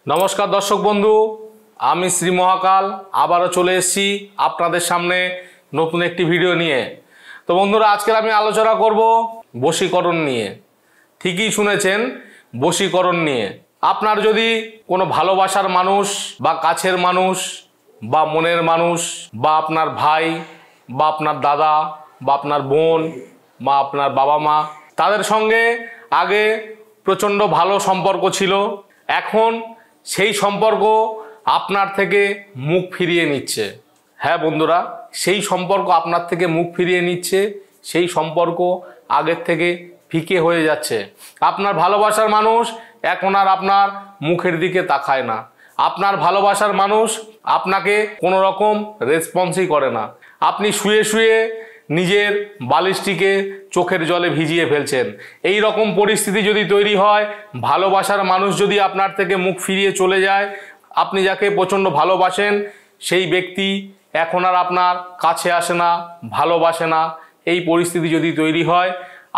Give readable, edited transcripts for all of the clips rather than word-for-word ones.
नमस्कार दर्शक बंधु आमी श्री महाकाल आबारो चले एसेছি आपनादेर सामने नतून एकटी भिडियो निये। तो बंधुरा आजके आमी आलोचना करब बशीकरण निये। ठीकई शुनेछेन, बशीकरण निये। आपनार जदि कोनो भालोबासार मानुष बा काछेर मानुष बा मनेर मानुष बा आपनार भाई बा आपनार दादा बा आपनार बोन बा आपनार बाबा मा तादेर संगे आगे प्रचंड भालो सम्पर्क छिलो, एखन সেই সম্পর্ক আপনার থেকে মুখ ফিরিয়ে নিচ্ছে। হ্যাঁ বন্ধুরা, সেই সম্পর্ক আপনার থেকে মুখ ফিরিয়ে নিচ্ছে, সেই সম্পর্ক আগের থেকে ফিকে হয়ে যাচ্ছে। আপনার ভালোবাসার মানুষ এখন আর আপনার মুখের দিকে তাকায় না। আপনার ভালোবাসার মানুষ আপনাকে কোনো রকম রেসপন্সই করে না। আপনি শুয়ে শুয়ে নিজের বালিশটিকে চোখের জলে ভিজিয়ে ফেলছেন। এই রকম পরিস্থিতি যদি তৈরি হয়, ভালোবাসার মানুষ যদি আপনার থেকে মুখ ফিরিয়ে চলে যায়, আপনি যাকে প্রচণ্ড ভালোবাসেন সেই ব্যক্তি এখন আর আপনার কাছে আসে না, ভালোবাসে না, এই পরিস্থিতি যদি তৈরি হয়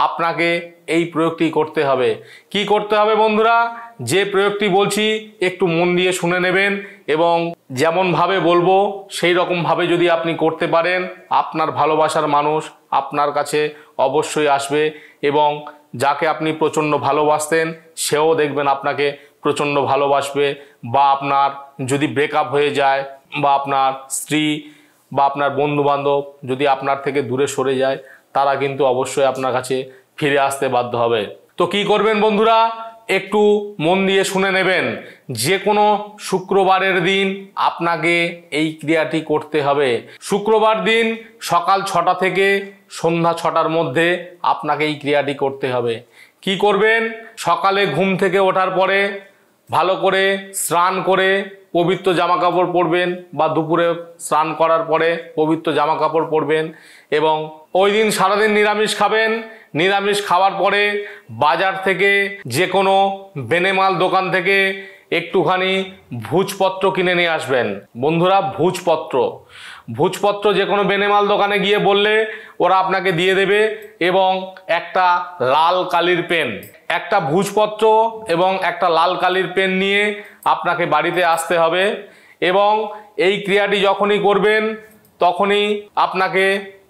আপনাকে এই প্রয়োগটি করতে হবে। কি করতে হবে বন্ধুরা? যে প্রয়োগটি বলছি একটু মন দিয়ে শুনে নেবেন এবং যেমন ভাবে বলবো সেই রকম ভাবে যদি আপনি করতে পারেন, আপনার ভালোবাসার মানুষ আপনার কাছে অবশ্যই আসবে এবং যাকে আপনি প্রচণ্ড ভালোবাসতেন সেও দেখবেন আপনাকে প্রচণ্ড ভালোবাসবে। বা আপনার যদি ব্রেকআপ হয়ে যায় বা আপনার স্ত্রী বা আপনার বন্ধু বান্ধব যদি আপনার থেকে দূরে সরে যায়, তারা কিন্তু অবশ্যই আপনার কাছে ফিরে আসতে বাধ্য হবে। তো কি করবেন বন্ধুরা? একটু মন দিয়ে শুনে নেবেন। যে কোনো শুক্রবারের দিন আপনাকে এই ক্রিয়াটি করতে হবে। শুক্রবার দিন সকাল 6টা থেকে সন্ধ্যা 6টার মধ্যে আপনাকে এই ক্রিয়াটি করতে হবে। কি করবেন? সকালে ঘুম থেকে ওঠার পরে ভালো করে স্নান করে পবিত্র জামাকাপড় পরবেন বা দুপুরে স্নান করার পরে পবিত্র জামাকাপড় পরবেন এবং ওই দিন সারাদিন নিরামিষ খাবেন। নিরামিষ খাওয়ার পরে বাজার থেকে যে কোনো বেনেমাল দোকান থেকে একটুখানি ভোজপত্র কিনে নিয়ে আসবেন। বন্ধুরা, ভোজপত্র যে কোনো বেনেমাল দোকানে গিয়ে বললে ওরা আপনাকে দিয়ে দেবে এবং একটা লাল কালির পেন, একটা ভোজপত্র এবং একটা লাল কালির পেন নিয়ে আপনাকে বাড়িতে আসতে হবে এবং এই ক্রিয়াটি যখনই করবেন তখনই আপনাকে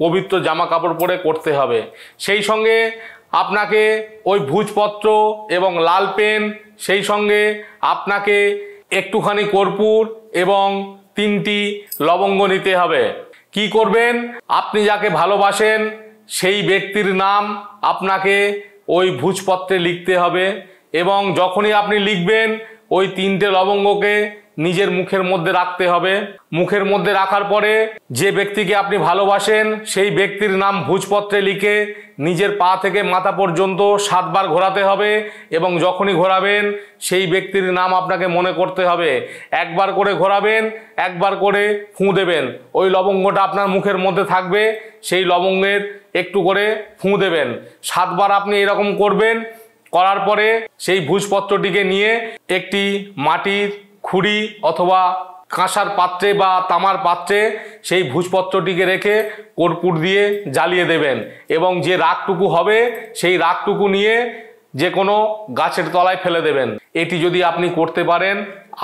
পবিত্র জামা কাপড় পরে করতে হবে। সেই সঙ্গে আপনাকে ওই ভোজপত্র এবং লাল পেন, সেই সঙ্গে আপনাকে একটুখানি কর্পূর এবং 3টি লবঙ্গ নিতে হবে। কি করবেন? আপনি যাকে ভালোবাসেন সেই ব্যক্তির নাম আপনাকে ওই ভোজপত্রে লিখতে হবে এবং যখনই আপনি লিখবেন ওই 3টে লবঙ্গকে নিজের মুখের মধ্যে রাখতে হবে। মুখের মধ্যে রাখার পরে যে ব্যক্তিকে আপনি ভালোবাসেন সেই ব্যক্তির নাম ভোজপত্রে লিখে নিজের পা থেকে মাথা পর্যন্ত 7 বার ঘোরাতে হবে এবং যখনই ঘোরাবেন সেই ব্যক্তির নাম আপনাকে মনে করতে হবে। একবার করে ঘোরাবেন, একবার করে ফুঁ দেবেন। ওই লবঙ্গটা আপনার মুখের মধ্যে থাকবে, সেই লবঙ্গের একটু করে ফুঁ দেবেন। 7 বার আপনি এরকম করবেন। করার পরে সেই ভোজপত্রটিকে নিয়ে একটি মাটির খুঁড়ি অথবা কাঁসার পাত্রে বা তামার পাত্রে সেই ভোজপত্রটিকে রেখে কর্পূর দিয়ে জ্বালিয়ে দেবেন এবং যে রাগটুকু হবে সেই রাগটুকু নিয়ে যে কোনো গাছের তলায় ফেলে দেবেন। এটি যদি আপনি করতে পারেন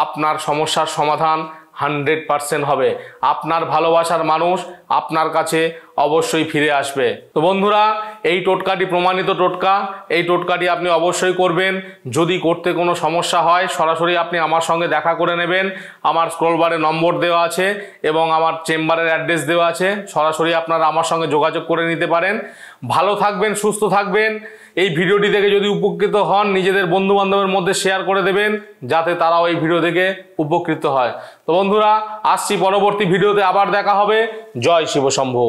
আপনার সমস্যার সমাধান 100% হবে। আপনার ভালোবাসার মানুষ আপনার কাছে অবশ্যই ফিরে আসবে। তো বন্ধুরা, এই টোটকাটি প্রমাণিত টোটকা, এই টোটকাটি আপনি অবশ্যই করবেন। যদি করতে কোনো সমস্যা হয় সরাসরি আপনি আমার সঙ্গে দেখা করে নেবেন। আমার স্ক্রল বারে নম্বর দেওয়া আছে এবং আমার চেম্বারের অ্যাড্রেস দেওয়া আছে, সরাসরি আপনারা আমার সঙ্গে যোগাযোগ করে নিতে পারেন। ভালো থাকবেন, সুস্থ থাকবেন। এই ভিডিওটি থেকে যদি উপকৃত হন নিজেদের বন্ধু বান্ধবের মধ্যে শেয়ার করে দেবেন যাতে তারাও এই ভিডিও থেকে উপকৃত হয়। তো বন্ধুরা, আসছি পরবর্তী ভিডিওতে, আবার দেখা হবে। জয় শিব শম্ভু।